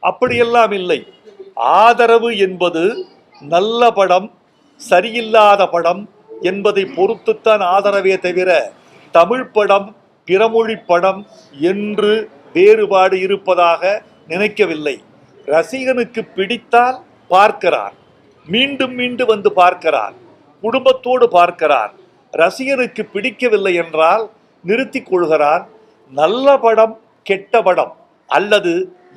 அப்படியெல்லாம் இல்லை. ஆதரவு என்பது நல்ல படம் சரியில்லாத படம் என்பதை பொறுத்துத்தான் ஆதரவே தவிர தமிழ் படம் பிறமொழி படம் என்று வேறுபாடு இருப்பதாக நினைக்கவில்லை. ரசிகனுக்கு பிடித்தால் பார்க்கிறார், மீண்டும் மீண்டும் வந்து பார்க்கிறார், குடும்பத்தோடு பார்க்கிறார். ரசிகனுக்கு பிடிக்கவில்லை என்றால் நிறுத்தி கொள்கிறார். நல்ல படம் கெட்ட படம் அல்லது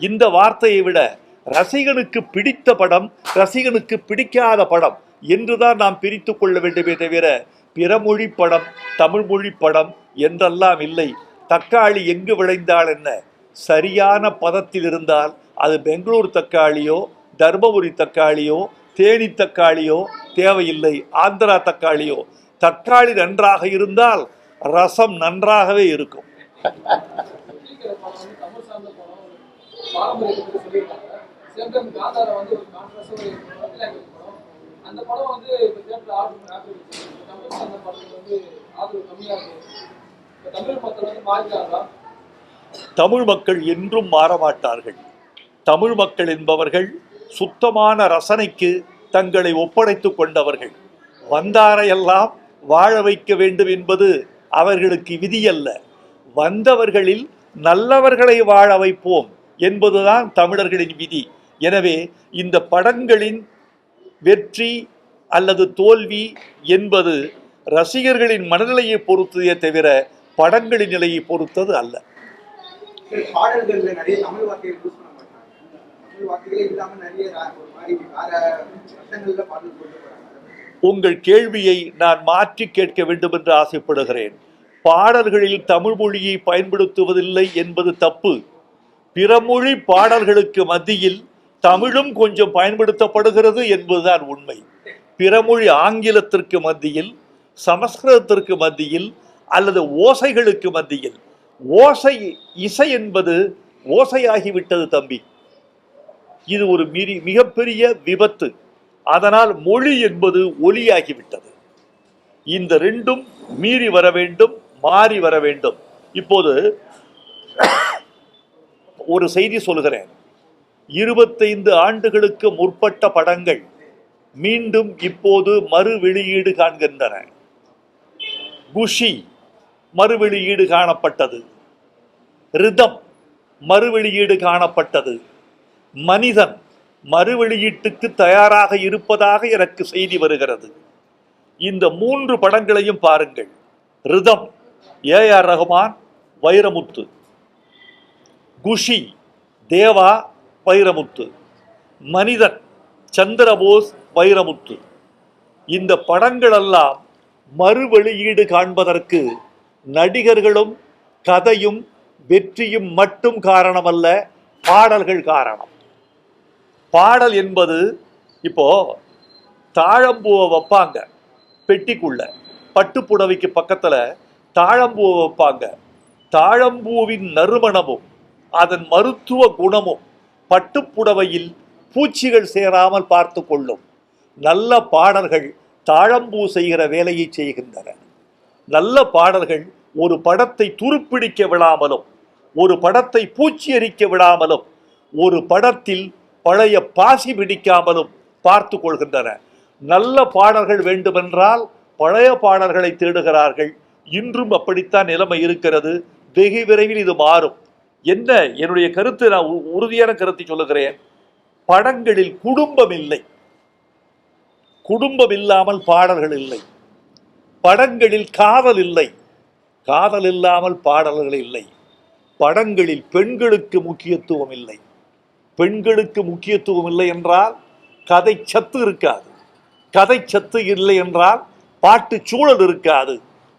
இந்த வார்த்தையை விட ரசிகனுக்கு பிடித்த படம் ரசிகனுக்கு பிடிக்காத படம் என்றுதான் நாம் பிரித்து கொள்ள வேண்டுமே தவிர பிறமொழி படம் தமிழ் மொழி படம் என்றெல்லாம் இல்லை. தக்காளி எங்கு விளைந்தால் என்ன, சரியான பதத்தில் இருந்தால் அது பெங்களூர் தக்காளியோ தர்மபுரி தக்காளியோ தேனி தக்காளியோ தேவையில்லை, ஆந்திரா தக்காளியோ. தக்காளி நன்றாக இருந்தால் ரசம் நன்றாகவே இருக்கும். தமிழ் மக்கள் என்றும் மாறமாட்டார்கள். தமிழ் மக்கள் என்பவர்கள் சுத்தமான ரசனைக்கு தங்களை ஒப்படைத்துக் கொண்டவர்கள். வந்தாரையெல்லாம் வாழ வைக்க வேண்டும் என்பது அவர்களுக்கு விதியல்ல. வந்தவர்களில் நல்லவர்களை வாழ வைப்போம் என்பதுதான் தமிழர்களின் விதி. எனவே இந்த படங்களின் வெற்றி அல்லது தோல்வி என்பது ரசிகர்களின் மனநிலையை பொறுத்ததே தவிர படங்களின் நிலையை பொறுத்தது அல்ல. உங்கள் கேள்வியை நான் மாற்றி கேட்க வேண்டும் என்று ஆசைப்படுகிறேன். பாடல்களில் தமிழ் மொழியை பயன்படுத்துவதில்லை என்பது தப்பு. பிறமொழி பாடல்களுக்கு மத்தியில் தமிழும் கொஞ்சம் பயன்படுத்தப்படுகிறது என்பதுதான் உண்மை. பிறமொழி ஆங்கிலத்திற்கு மத்தியில், சமஸ்கிருதத்திற்கு மத்தியில் அல்லது ஓசைகளுக்கு மத்தியில், ஓசை இசை என்பது ஓசையாகிவிட்டது தம்பி. இது ஒரு மிகப்பெரிய விபத்து. அதனால் மொழி என்பது ஒலியாகிவிட்டது. இந்த ரெண்டும் மீறி வர வேண்டும், மாறி வர வேண்டும். இப்போது ஒரு செய்தி சொல்கிறேன். 25 ஆண்டுகளுக்கு முற்பட்ட படங்கள் மீண்டும் இப்போது மறு வெளியீடு காண்கின்றன. குஷி மறு வெளியீடு காணப்பட்டது, ரிதம் மறு வெளியீடு காணப்பட்டது, மனிதன் மறு வெளியீட்டுக்கு தயாராக இருப்பதாக எனக்கு செய்தி வருகிறது. இந்த 3 படங்களையும் பாருங்கள். ரிதம் AR ரஹ்மான் வைரமுத்து, குஷி தேவா வைரமுத்து, மனிதன் சந்திரபோஸ் வைரமுத்து. இந்த படங்களெல்லாம் மறு வெளியீடு காண்பதற்கு நடிகர்களும் கதையும் வெற்றியும் மட்டும் காரணமல்ல, பாடல்கள் காரணம். பாடல் என்பது இப்போ தாழம்பூவை வைப்பாங்க பெட்டிக்குள்ள, பட்டுப்புடவைக்கு பக்கத்துல தாழம்பூவை வைப்பாங்க. தாழம்பூவின் நறுமணமும் அதன் மருத்துவ குணமும் பட்டுப்புடவையில் பூச்சிகள் சேராமல் பார்த்து கொள்ளும். நல்ல பாடல்கள் தாழம்பூ செய்கிற வேலையை செய்கின்றன. நல்ல பாடல்கள் ஒரு படத்தை துருப்பிடிக்க விடாமலும், ஒரு படத்தை பூச்சி எரிக்க விடாமலும், ஒரு படத்தில் பழைய பாசி பிடிக்காமலும் பார்த்து கொள்கின்றன. நல்ல பாடல்கள் வேண்டுமென்றால் பழைய பாடல்களை தேடுகிறார்கள். இன்றும் அப்படித்தான் நிலைமை இருக்கிறது. வெகு விரைவில் இது மாறும். என்ன என்னுடைய கருத்து, நான் உறுதியான கருத்தை சொல்லுகிறேன். படங்களில் குடும்பம் இல்லை. குடும்பம் இல்லாமல் பாடல்கள் இல்லை. படங்களில் காதல் இல்லை. காதல் இல்லாமல் பாடல்கள் இல்லை. படங்களில் பெண்களுக்கு முக்கியத்துவம் இல்லை. பெண்களுக்கு முக்கியத்துவம் இல்லை என்றால் கதை சத்து இருக்காது. கதை சத்து இல்லை என்றால் பாட்டு சூழல் இருக்காது.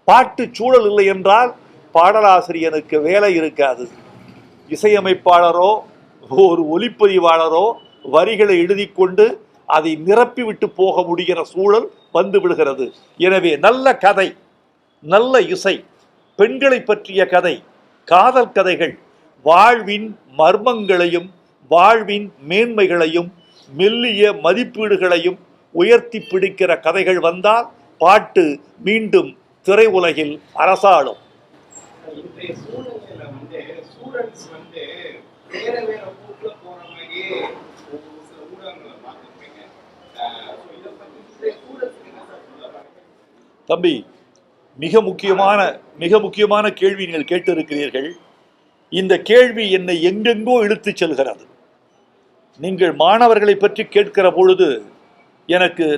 பாட்டு சூழல் இல்லை என்றால் பாடலாசிரியனுக்கு வேலை இருக்காது. இசையமைப்பாளரோ ஒரு ஒலிப்பதிவாளரோ வரிகளை எழுதி கொண்டு அதை நிரப்பிவிட்டு போக முடிகிற சூழல் வந்து விடுகிறது. எனவே நல்ல கதை, நல்ல இசை, பெண்களை பற்றிய கதை, காதல் கதைகள், வாழ்வின் மர்மங்களையும் வாழ்வின் மேன்மைகளையும் மெல்லிய மதிப்பீடுகளையும் உயர்த்தி பிடிக்கிற கதைகள் வந்தால் பாட்டு மீண்டும் திரையுலகில் அரசாளும். இன்றைய சூழ்நிலையில ஸ்டூடெண்ட்ஸ் வேற வேற போக்குல போற மாதிரியே தம்பி, மிக முக்கியமான கேள்வி நீங்கள் கேட்டிருக்கிறீர்கள். இந்த கேள்வி என்னை எங்கெங்கோ இழுத்துச் செல்கிறது. நீங்கள் மாணவர்களை பற்றி கேட்கிற பொழுது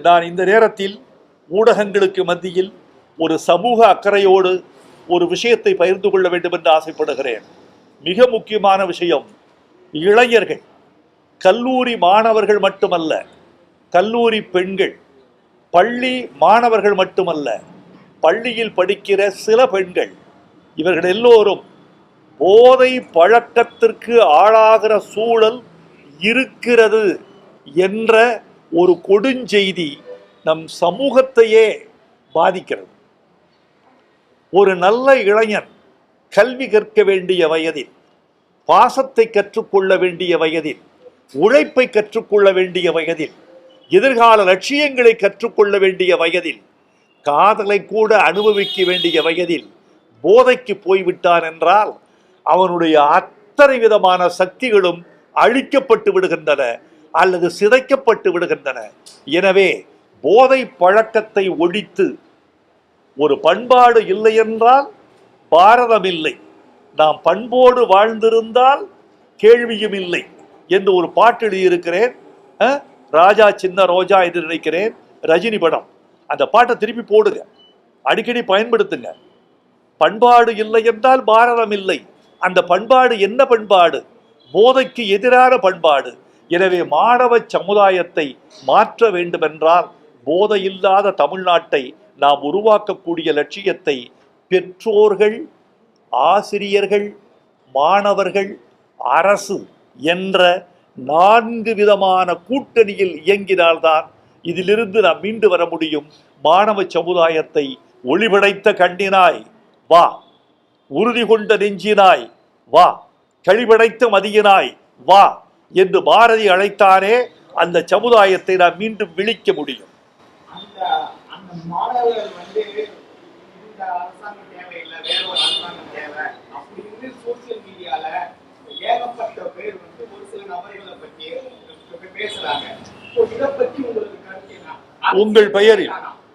நான் இந்த நேரத்தில் ஊடகங்களுக்கு மத்தியில் ஒரு சமூக அக்கறையோடு ஒரு விஷயத்தை பகிர்ந்து கொள்ள வேண்டும் என்று ஆசைப்படுகிறேன். மிக முக்கியமான விஷயம், இளைஞர்கள், கல்லூரி மாணவர்கள் மட்டுமல்ல, கல்லூரி பெண்கள், பள்ளி மாணவர்கள் மட்டுமல்ல, பள்ளியில் படிக்கிற சில பெண்கள், இவர்கள் எல்லோரும் போதை பழக்கத்திற்கு ஆளாகிற சூழல் இருக்கிறது என்ற ஒரு கொடுஞ்செய்தி நம் சமூகத்தையே பாதிக்கிறது. ஒரு நல்ல இளைஞன் கல்வி கற்க வேண்டிய வயதில், பாசத்தை கற்றுக்கொள்ள வேண்டிய வயதில், உழைப்பை கற்றுக்கொள்ள வேண்டிய வயதில், எதிர்கால லட்சியங்களை கற்றுக்கொள்ள வேண்டிய வயதில், காதலை கூட அனுபவிக்க வேண்டிய வயதில் போதைக்கு போய்விட்டான் என்றால் அவனுடைய அத்தனை விதமான சக்திகளும் அழிக்கப்பட்டு விடுகின்றன அல்லது சிதைக்கப்பட்டு விடுகின்றன. எனவே போதை பழக்கத்தை ஒழித்து, ஒரு பண்பாடு இல்லை என்றால் பாரதம் இல்லை, நாம் பண்போடு வாழ்ந்திருந்தால் கேள்வியும் இல்லை என்று ஒரு பாட்டு எழுதியிருக்கிறேன். ராஜா சின்ன ரோஜா என்று நினைக்கிறேன், ரஜினி படம். அந்த பாட்டை திருப்பி போடுங்க, அடிக்கடி பயன்படுத்துங்க. பண்பாடு இல்லை என்றால் பாரதம் இல்லை. அந்த பண்பாடு என்ன பண்பாடு? போதைக்கு எதிரான பண்பாடு. எனவே மாணவ சமுதாயத்தை மாற்ற வேண்டுமென்றால் போதை இல்லாத தமிழ்நாட்டை நாம் உருவாக்கக்கூடிய லட்சியத்தை பெற்றோர்கள், ஆசிரியர்கள், மாணவர்கள், அரசு என்ற 4 விதமான கூட்டணியில் இயங்கினால்தான் இதிலிருந்து நாம் மீண்டு வர முடியும். மாணவ சமுதாயத்தை ஒளிபடைத்த கண்ணினாய் வா, உறுதி கொண்ட நெஞ்சினாய் வா, கழிபடைத்த மதியினாய் வா என்று பாரதி அழைத்தானே, அந்த சமுதாயத்தை நாம் மீண்டும் விழிக்க முடியும். உங்கள் பெயரில்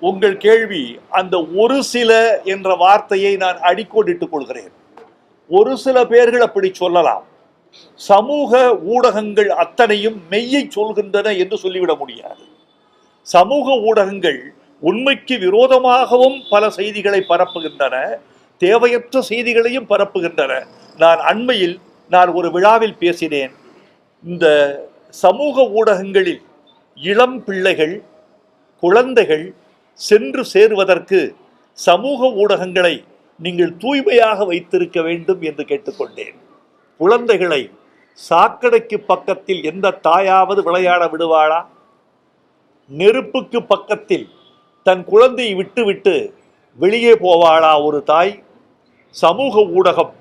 உங்கள் கேள்வி, அந்த ஒரு சில என்ற வார்த்தையை நான் அடிக்கோடிட்டுக் கொள்கிறேன். ஒரு சில பேர்கள் அப்படி சொல்லலாம். சமூக ஊடகங்கள் அத்தனையும் மெய்யை சொல்கின்றன என்று சொல்லிவிட முடியாது. சமூக ஊடகங்கள் உண்மைக்கு விரோதமாகவும் பல செய்திகளை பரப்புகின்றன, தேவையற்ற செய்திகளையும் பரப்புகின்றன. அண்மையில் ஒரு விழாவில் பேசினேன். இந்த சமூக ஊடகங்களில் இளம் பிள்ளைகள், குழந்தைகள் சென்று சேருவதற்கு சமூக ஊடகங்களை நீங்கள் தூய்மையாக வைத்திருக்க வேண்டும் என்று கேட்டுக்கொண்டேன். குழந்தைகளை சாக்கடைக்கு பக்கத்தில் எந்த தாயாவது விளையாட விடுவாளா? நெருப்புக்கு பக்கத்தில் தன் குழந்தையை விட்டுவிட்டு வெளியே போவாளா ஒரு தாய்? சமூக ஊடகம்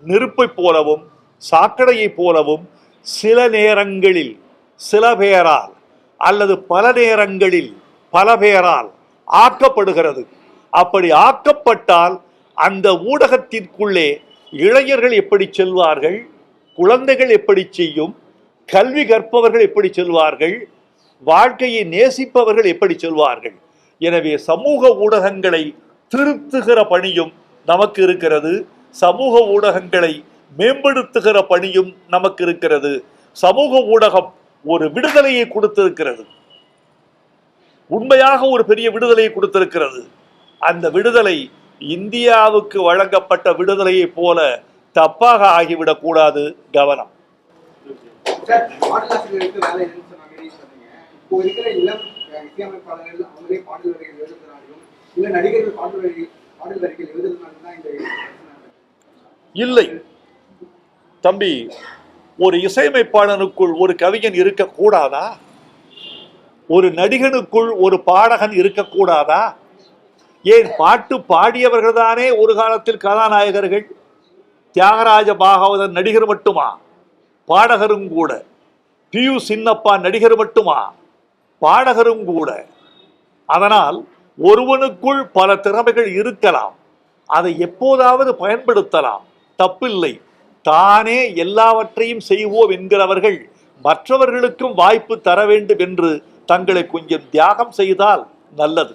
நெருப்பை போலவும் சாக்கடையை போலவும் சில நேரங்களில் சில பேரால் அல்லது பல நேரங்களில் பல பேரால் ஆக்கப்படுகிறது. அப்படி ஆக்கப்பட்டால் அந்த ஊடகத்திற்குள்ளே இளைஞர்கள் எப்படி செல்வார்கள்? குழந்தைகள் எப்படி செய்யும்? கல்வி கற்பவர்கள் எப்படி செல்வார்கள்? வாழ்க்கையை நேசிப்பவர்கள் எப்படி செல்வார்கள்? எனவே சமூக ஊடகங்களை திருத்துகிற பணியும் நமக்கு இருக்கிறது. சமூக ஊடகங்களை மேம்படுத்துகிற பணியும் நமக்கு இருக்கிறது. சமூக ஊடகம் ஒரு விடுதலையை கொடுத்திருக்கிறது, உண்மையாக ஒரு பெரிய விடுதலையை கொடுத்திருக்கிறது. அந்த விடுதலை இந்தியாவுக்கு வழங்கப்பட்ட விடுதலையை போல தப்பாக ஆகிவிடக் கூடாது. கவனம். இல்லை தம்பி, ஒரு இசையமைப்பாளனுக்குள் ஒரு கவிஞன் இருக்கக்கூடாதா? ஒரு நடிகனுக்குள் ஒரு பாடகன் இருக்கக்கூடாதா? ஏன் பாட்டு பாடியவர்கள் தானே ஒரு காலத்தில் கதாநாயகர்கள். தியாகராஜ பாகவதன் நடிகர் மட்டுமா? பாடகரும் கூட. பியு சின்னப்பா நடிகர் மட்டுமா? பாடகரும் கூட. அதனால் ஒருவனுக்குள் பல திறமைகள் இருக்கலாம், அதை எப்போதாவது பயன்படுத்தலாம், தப்பில்லை. தானே எல்லாவற்றையும் செய்வோம் என்கிறவர்கள் மற்றவர்களுக்கும் வாய்ப்பு தர வேண்டும் என்று தங்களை கொஞ்சம் தியாகம் செய்தால் நல்லது.